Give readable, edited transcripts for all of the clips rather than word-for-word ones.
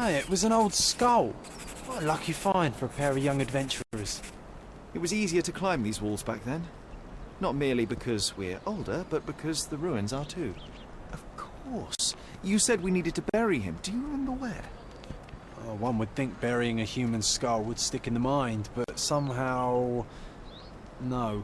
Hey, it was an old skull. What a lucky find for a pair of young adventurers. It was easier to climb these walls back then. Not merely because we're older, but because the ruins are too. Of course. You said we needed to bury him. Do you remember where? Oh, one would think burying a human skull would stick in the mind, but somehow... no.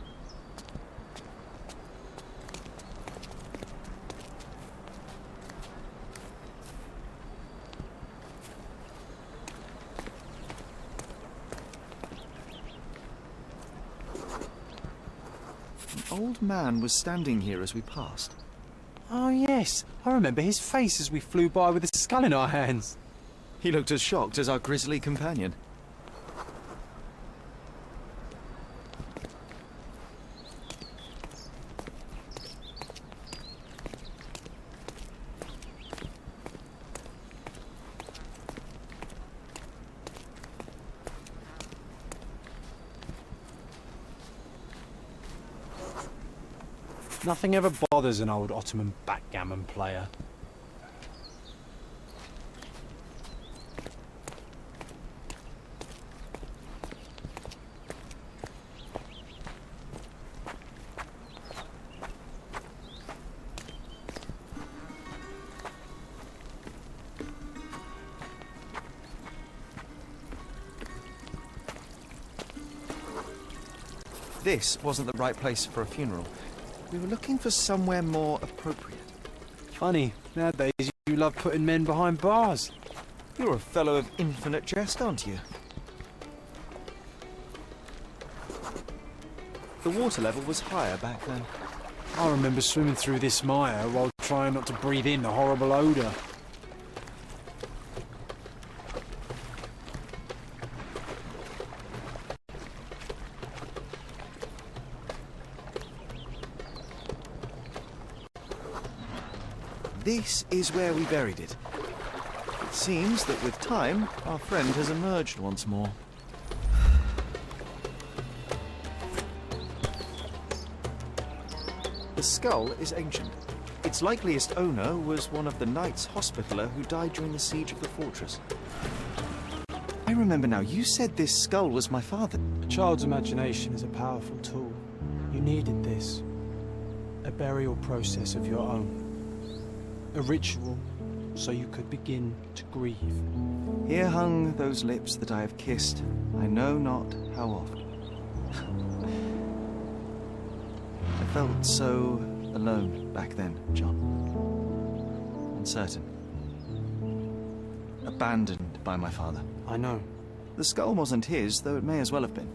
An old man was standing here as we passed. Oh yes, I remember his face as we flew by with a skull in our hands. He looked as shocked as our grisly companion. Nothing ever bothers an old Ottoman backgammon player. This wasn't the right place for a funeral. We were looking for somewhere more appropriate. Funny, nowadays you love putting men behind bars. You're a fellow of infinite jest, aren't you? The water level was higher back then. I remember swimming through this mire while trying not to breathe in the horrible odour. This is where we buried it. It seems that with time, our friend has emerged once more. The skull is ancient. Its likeliest owner was one of the Knights Hospitaller who died during the siege of the fortress. I remember now, you said this skull was my father. A child's imagination is a powerful tool. You needed this. A burial process of your own. A ritual, so you could begin to grieve. Here hung those lips that I have kissed, I know not how often. I felt so alone back then, John. Uncertain. Abandoned by my father. I know. The skull wasn't his, though it may as well have been.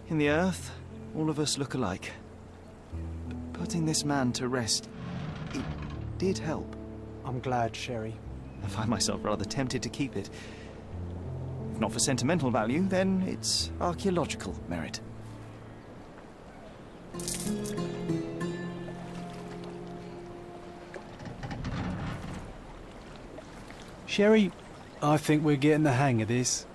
In the earth, all of us look alike. But putting this man to rest, it did help. I'm glad, Sherry. I find myself rather tempted to keep it. If not for sentimental value, then it's archaeological merit. Sherry, I think we're getting the hang of this.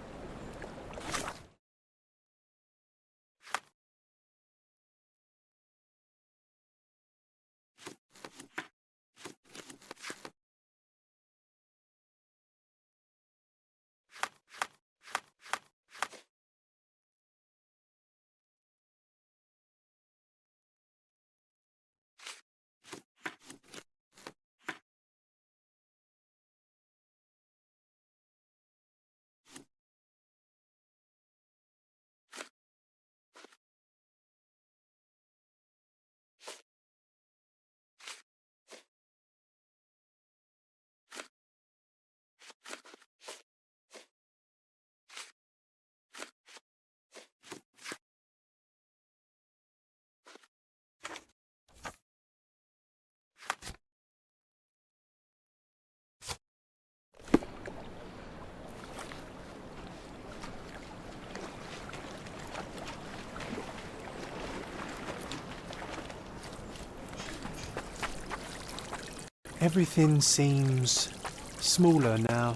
Everything seems smaller now.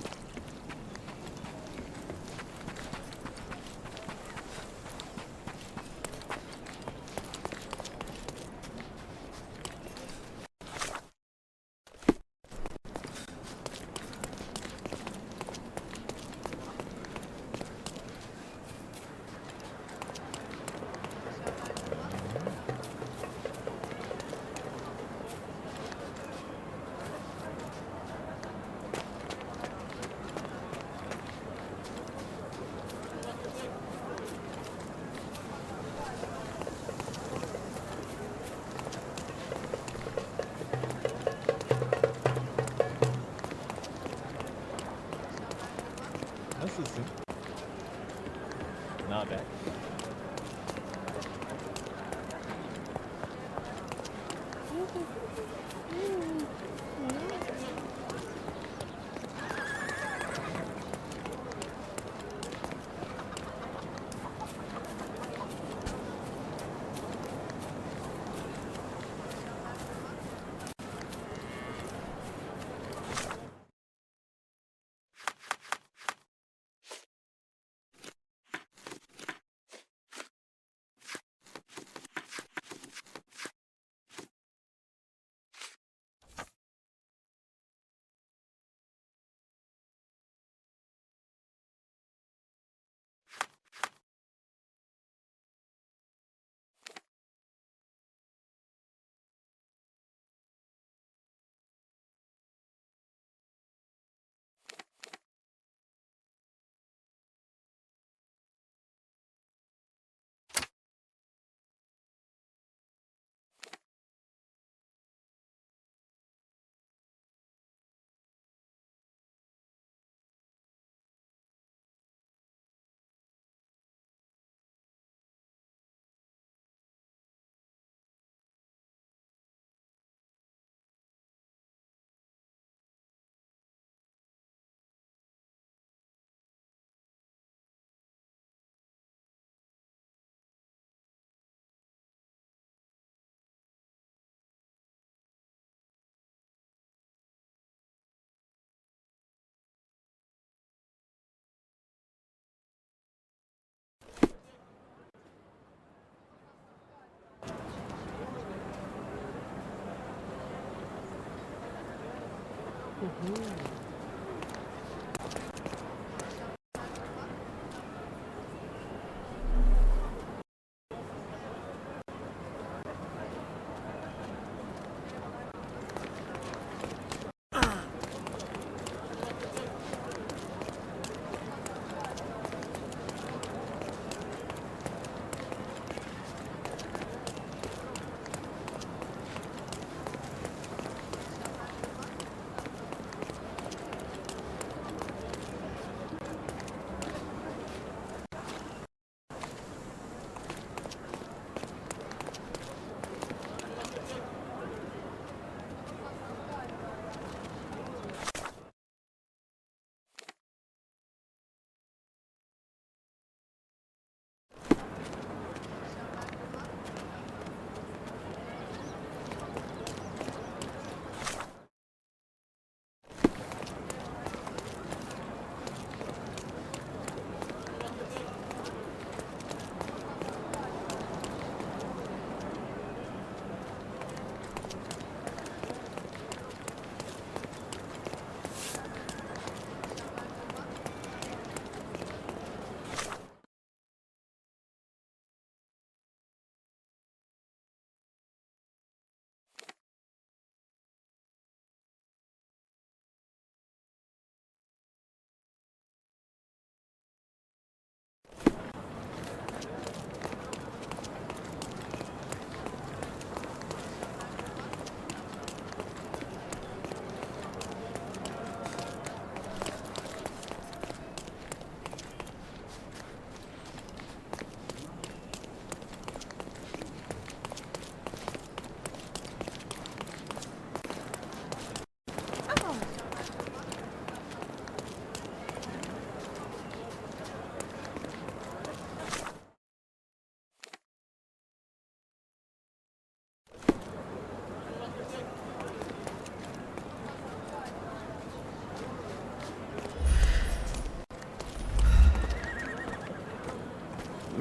Nasılsın? Ne haber?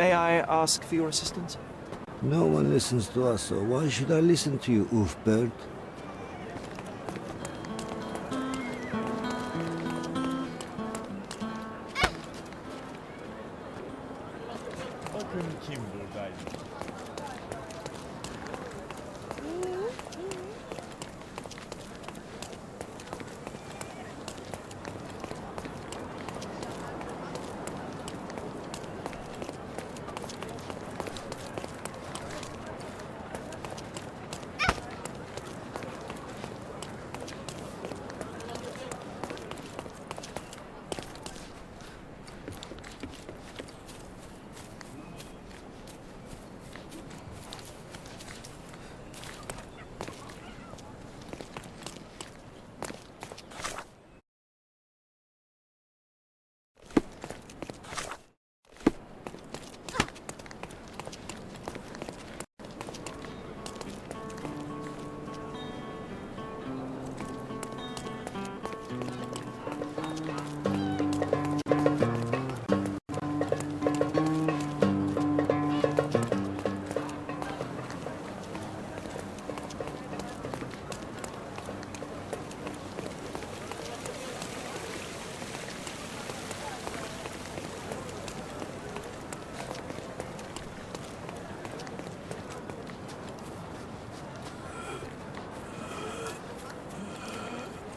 May I ask for your assistance? No one listens to us, so why should I listen to you, Bird? Bakın kim buradaydı.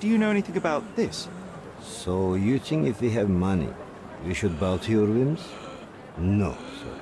Do you know anything about this? So you think if we have money, we should bow to your whims? No, sir.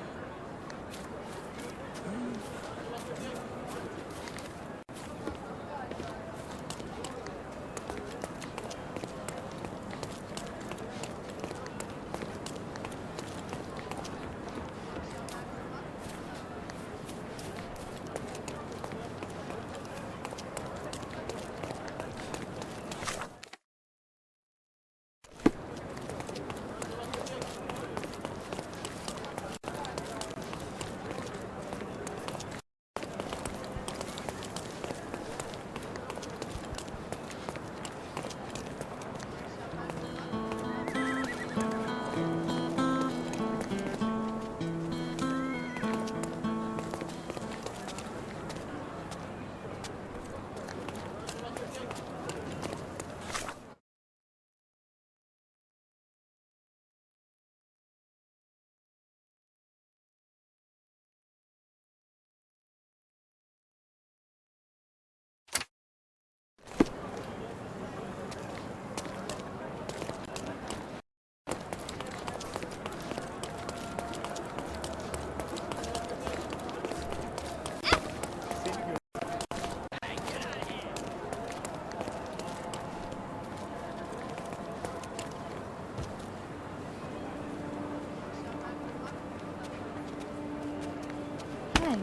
Hey.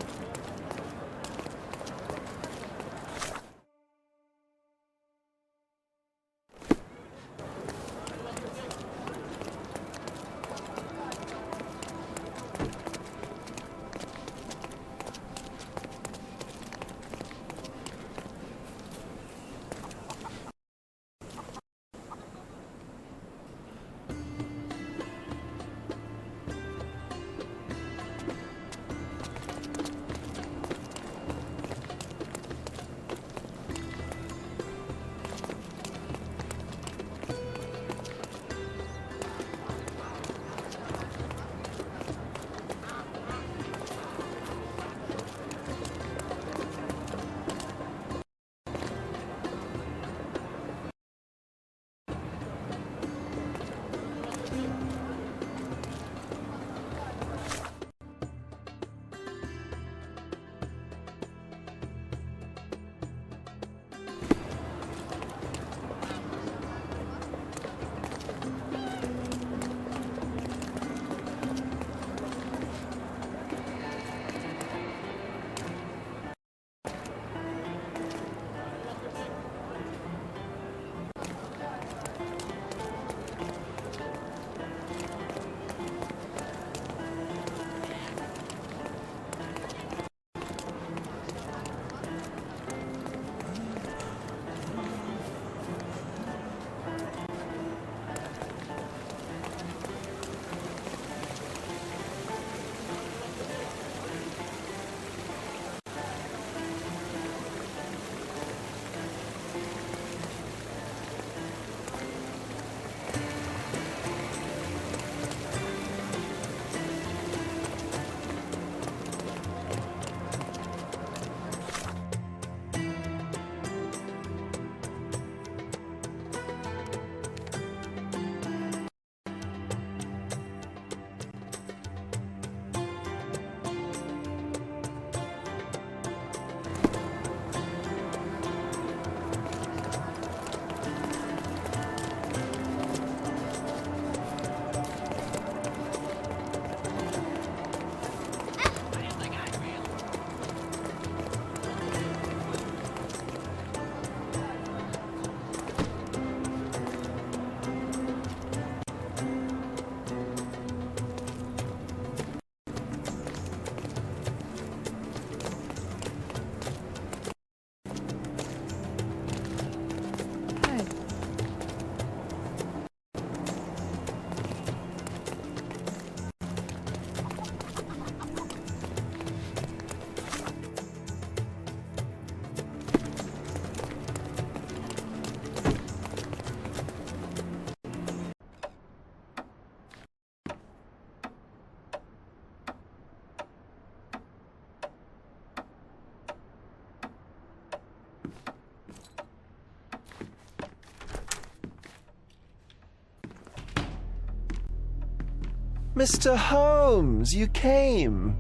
Mr. Holmes, you came!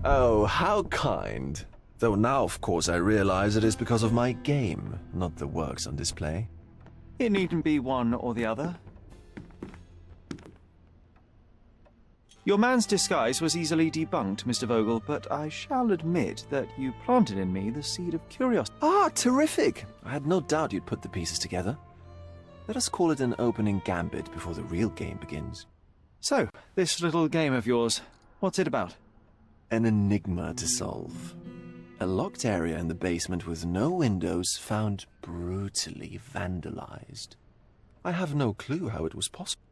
Oh, how kind. Though now, of course, I realize it is because of my game, not the works on display. It needn't be one or the other. Your man's disguise was easily debunked, Mr. Vogel, but I shall admit that you planted in me the seed of curiosity. Ah, terrific! I had no doubt you'd put the pieces together. Let us call it an opening gambit before the real game begins. So, this little game of yours, what's it about? An enigma to solve. A locked area in the basement with no windows found brutally vandalized. I have no clue how it was possible.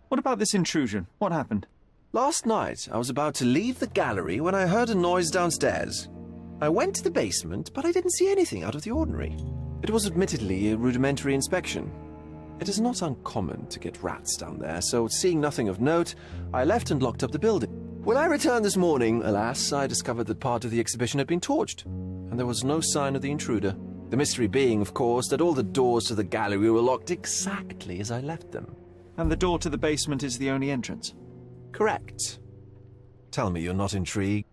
What about this intrusion? What happened? Last night, I was about to leave the gallery when I heard a noise downstairs. I went to the basement, but I didn't see anything out of the ordinary. It was admittedly a rudimentary inspection. It is not uncommon to get rats down there, so seeing nothing of note, I left and locked up the building. When I returned this morning, alas, I discovered that part of the exhibition had been torched, and there was no sign of the intruder. The mystery being, of course, that all the doors to the gallery were locked exactly as I left them. And the door to the basement is the only entrance? Correct. Tell me you're not intrigued.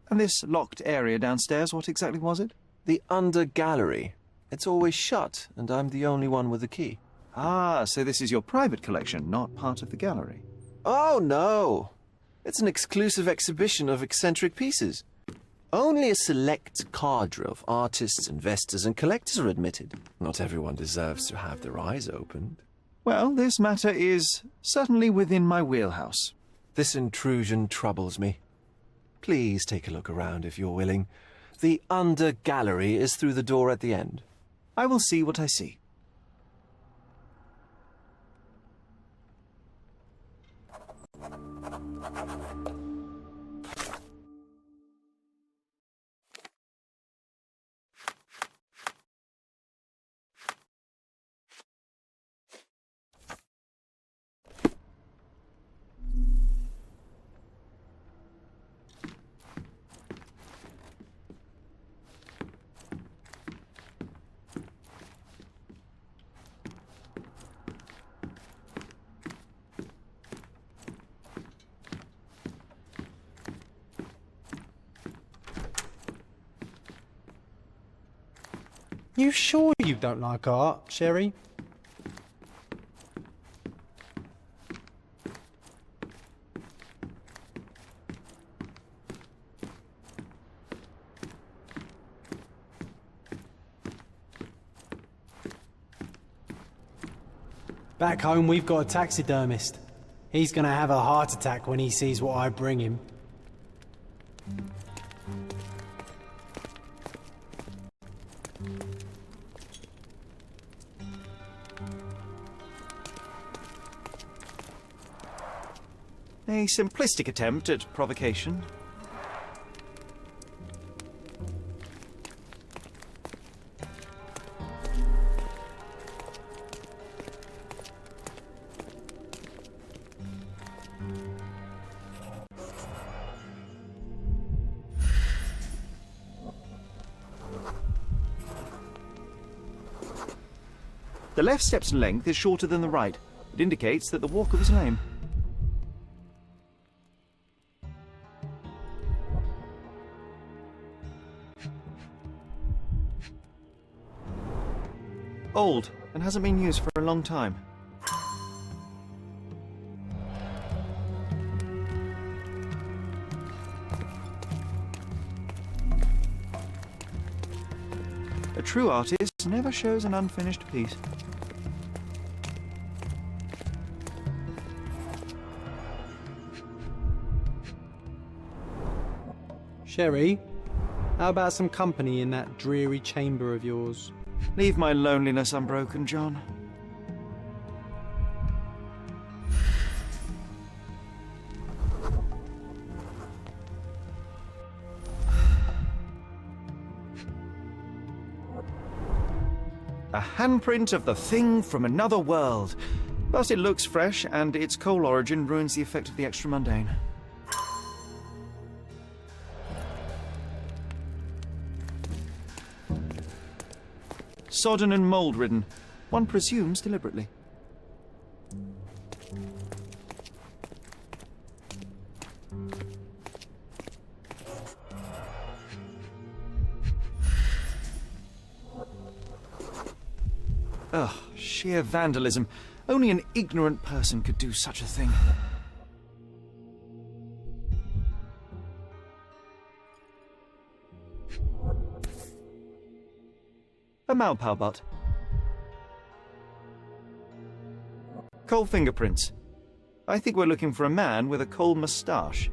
And this locked area downstairs, what exactly was it? The under gallery. It's always shut, and I'm the only one with the key. Ah, so this is your private collection, not part of the gallery. Oh, no. It's an exclusive exhibition of eccentric pieces. Only a select cadre of artists, investors, and collectors are admitted. Not everyone deserves to have their eyes opened. Well, this matter is certainly within my wheelhouse. This intrusion troubles me. Please take a look around if you're willing. The under gallery is through the door at the end. I will see what I see. You sure you don't like art, Sherry? Back home, we've got a taxidermist. He's gonna have a heart attack when he sees what I bring him. A simplistic attempt at provocation. The left step's length is shorter than the right. It indicates that the walker was lame. Old, and hasn't been used for a long time. A true artist never shows an unfinished piece. Sherry, how about some company in that dreary chamber of yours? Leave my loneliness unbroken, John. A handprint of the thing from another world. But it looks fresh, and its coal origin ruins the effect of the extra mundane. Sodden and mold-ridden. One presumes deliberately. Ugh, sheer vandalism. Only an ignorant person could do such a thing. A Maupau butt. Coal fingerprints. I think we're looking for a man with a coal moustache.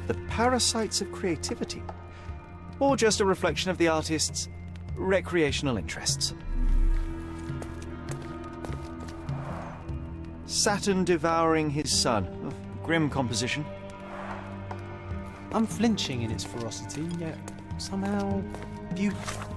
The parasites of creativity, or just a reflection of the artist's recreational interests. Saturn devouring his son. Oh, grim composition. Unflinching in its ferocity, yet somehow beautiful.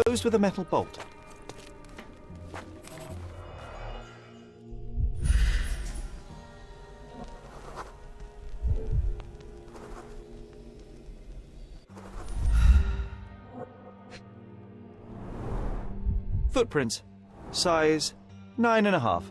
Closed with a metal bolt. Footprints. Size 9.5.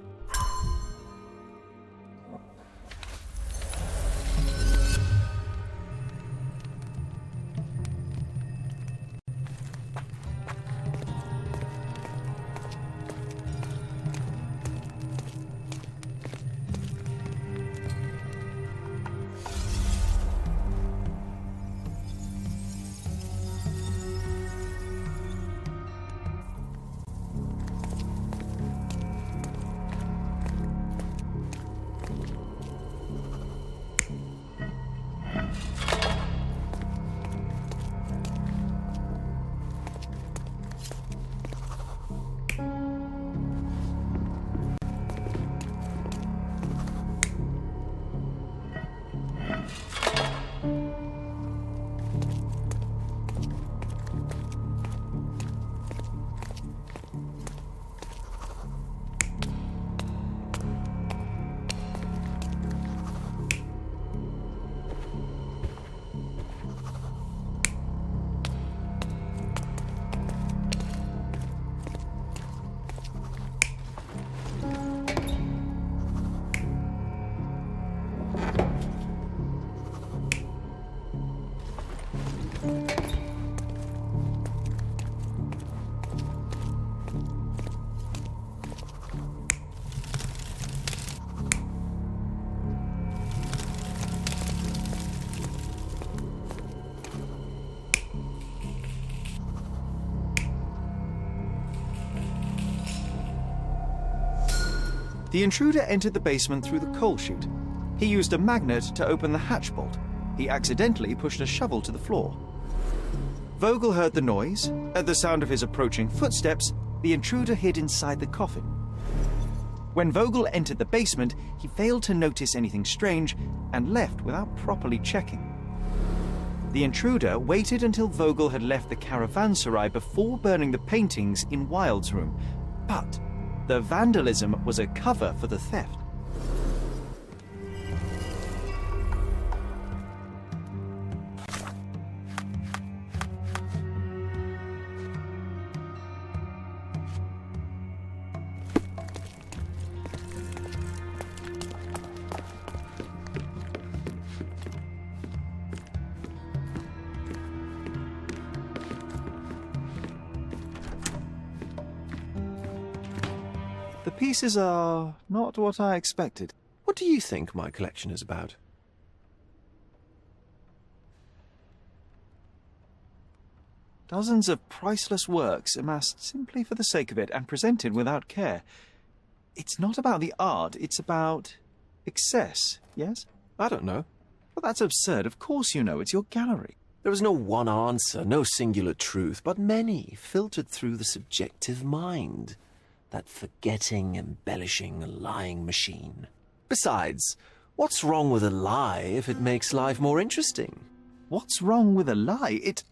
The intruder entered the basement through the coal chute. He used a magnet to open the hatch bolt. He accidentally pushed a shovel to the floor. Vogel heard the noise. At the sound of his approaching footsteps, the intruder hid inside the coffin. When Vogel entered the basement, he failed to notice anything strange and left without properly checking. The intruder waited until Vogel had left the caravanserai before burning the paintings in Wilde's room, but the vandalism was a cover for the theft. pieces are not what I expected. What do you think my collection is about? Dozens of priceless works amassed simply for the sake of it and presented without care. It's not about the art, it's about excess, yes? I don't know. But that's absurd. Of course you know. It's your gallery. There is no one answer, no singular truth, but many, filtered through the subjective mind. That forgetting, embellishing, lying machine. Besides, what's wrong with a lie if it makes life more interesting? What's wrong with a lie? It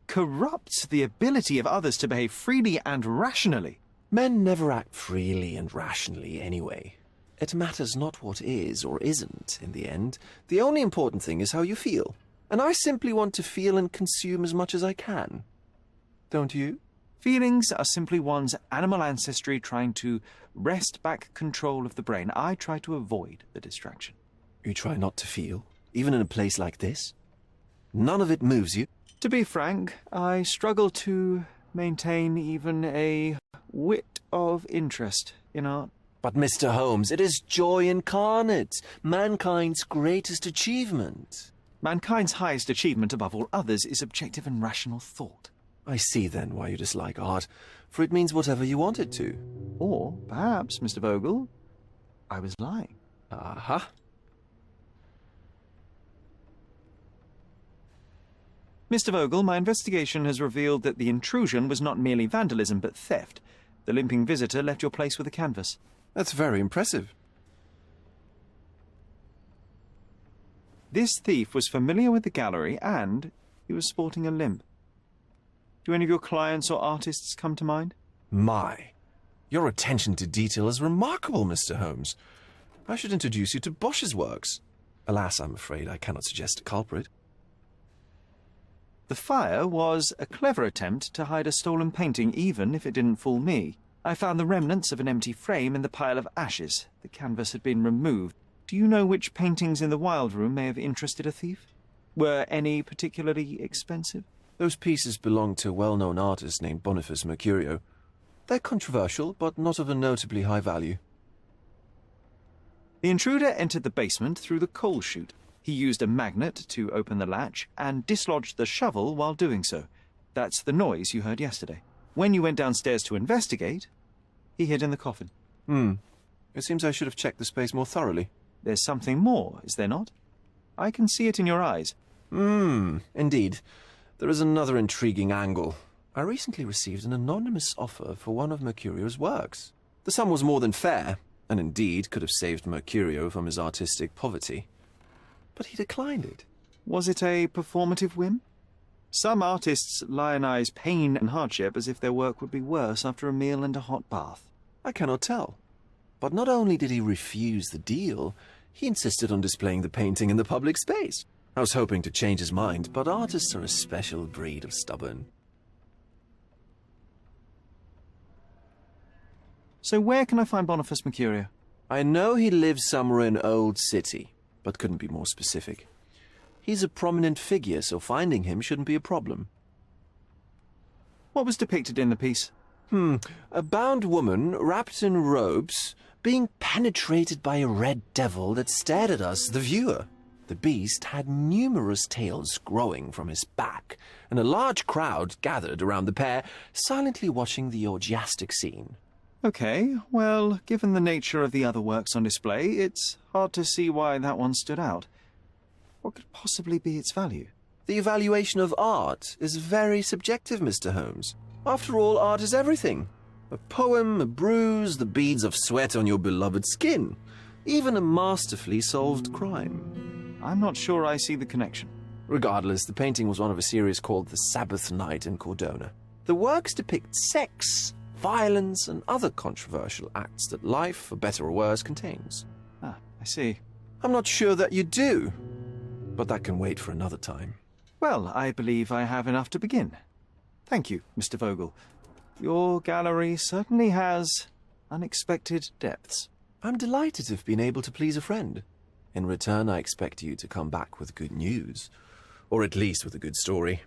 corrupts the ability of others to behave freely and rationally. Men never act freely and rationally anyway. It matters not what is or isn't in the end. The only important thing is how you feel. And I simply want to feel and consume as much as I can. Don't you? Feelings are simply one's animal ancestry trying to wrest back control of the brain. I try to avoid the distraction. You try not to feel, even in a place like this? None of it moves you? To be frank, I struggle to maintain even a whit of interest in art. But, Mr. Holmes, it is joy incarnate, mankind's greatest achievement. Mankind's highest achievement above all others is objective and rational thought. I see, then, why you dislike art, for it means whatever you want it to. Or, perhaps, Mr. Vogel, I was lying. Aha. Mr. Vogel, my investigation has revealed that the intrusion was not merely vandalism, but theft. The limping visitor left your place with a canvas. That's very impressive. This thief was familiar with the gallery, and he was sporting a limp. Do any of your clients or artists come to mind? My, your attention to detail is remarkable, Mr. Holmes. I should introduce you to Bosch's works. Alas, I'm afraid I cannot suggest a culprit. The fire was a clever attempt to hide a stolen painting, even if it didn't fool me. I found the remnants of an empty frame in the pile of ashes. The canvas had been removed. Do you know which paintings in the Wild Room may have interested a thief? Were any particularly expensive? Those pieces belong to a well-known artist named Boniface Mercurio. They're controversial, but not of a notably high value. The intruder entered the basement through the coal chute. He used a magnet to open the latch and dislodged the shovel while doing so. That's the noise you heard yesterday. When you went downstairs to investigate, he hid in the coffin. It seems I should have checked the space more thoroughly. There's something more, is there not? I can see it in your eyes. Indeed. There is another intriguing angle. I recently received an anonymous offer for one of Mercurio's works. The sum was more than fair, and indeed could have saved Mercurio from his artistic poverty. But he declined it. Was it a performative whim? Some artists lionize pain and hardship as if their work would be worse after a meal and a hot bath. I cannot tell. But not only did he refuse the deal, he insisted on displaying the painting in the public space. I was hoping to change his mind, but artists are a special breed of stubborn. So where can I find Boniface Mercurio? I know he lives somewhere in Old City, but couldn't be more specific. He's a prominent figure, so finding him shouldn't be a problem. What was depicted in the piece? A bound woman, wrapped in robes, being penetrated by a red devil that stared at us, the viewer. The beast had numerous tails growing from his back, and a large crowd gathered around the pair, silently watching the orgiastic scene. Okay, well, given the nature of the other works on display, it's hard to see why that one stood out. What could possibly be its value? The evaluation of art is very subjective, Mr. Holmes. After all, art is everything. A poem, a bruise, the beads of sweat on your beloved skin. Even a masterfully solved crime. I'm not sure I see the connection. Regardless, the painting was one of a series called The Sabbath Night in Cordona. The works depict sex, violence, and other controversial acts that life, for better or worse, contains. Ah, I see. I'm not sure that you do, but that can wait for another time. Well, I believe I have enough to begin. Thank you, Mr. Vogel. Your gallery certainly has unexpected depths. I'm delighted to have been able to please a friend. In return, I expect you to come back with good news, or at least with a good story.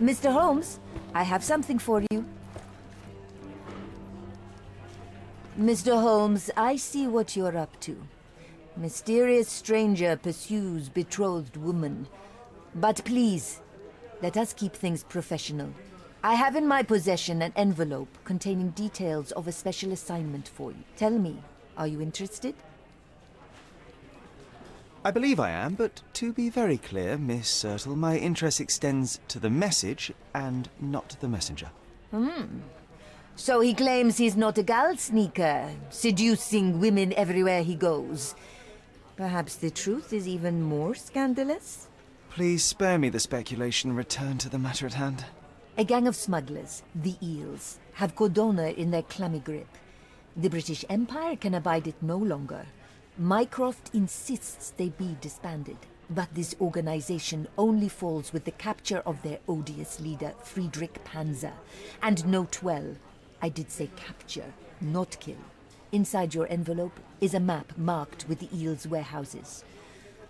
Mr. Holmes, I have something for you. Mr. Holmes, I see what you're up to. Mysterious stranger pursues betrothed woman. But please, let us keep things professional. I have in my possession an envelope containing details of a special assignment for you. Tell me, are you interested? I believe I am, but to be very clear, Miss Sertle, my interest extends to the message and not the messenger. So he claims he's not a gal sneaker, seducing women everywhere he goes. Perhaps the truth is even more scandalous? Please spare me the speculation and return to the matter at hand. A gang of smugglers, the Eels, have Codona in their clammy grip. The British Empire can abide it no longer. Mycroft insists they be disbanded, but this organization only falls with the capture of their odious leader, Friedrich Panzer. And note well, I did say capture, not kill. Inside your envelope is a map marked with the Eels' warehouses.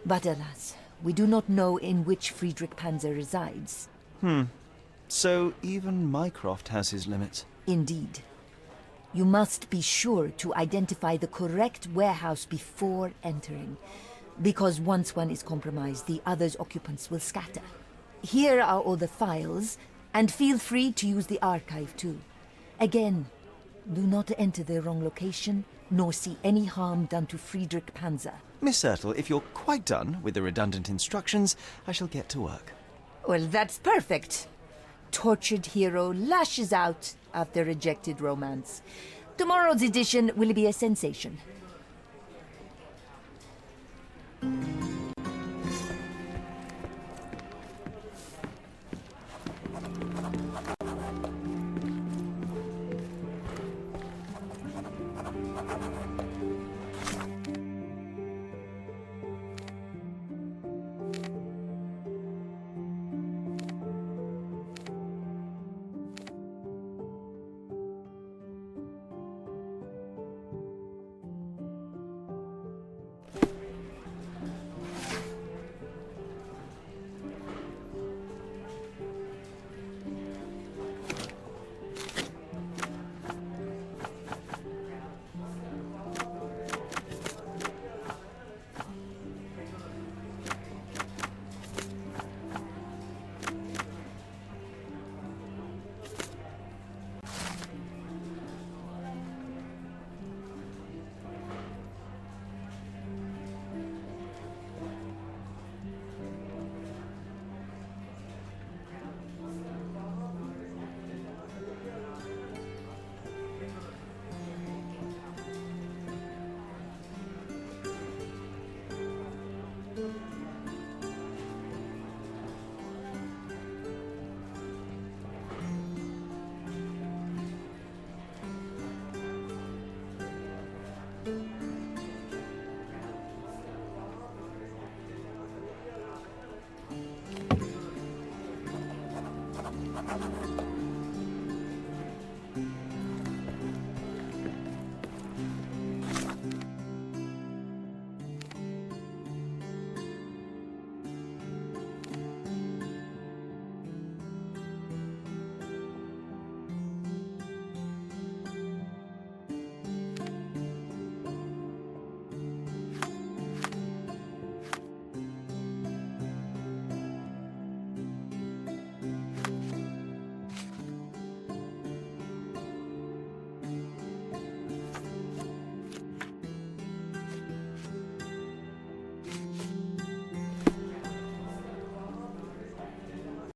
But alas, we do not know in which Friedrich Panzer resides. So even Mycroft has his limits. Indeed. You must be sure to identify the correct warehouse before entering, because once one is compromised, the other's occupants will scatter. Here are all the files, and feel free to use the archive too. Again, do not enter the wrong location, nor see any harm done to Friedrich Panzer. Miss Sertle, if you're quite done with the redundant instructions, I shall get to work. Well, that's perfect. Tortured hero lashes out after rejected romance. Tomorrow's edition will be a sensation.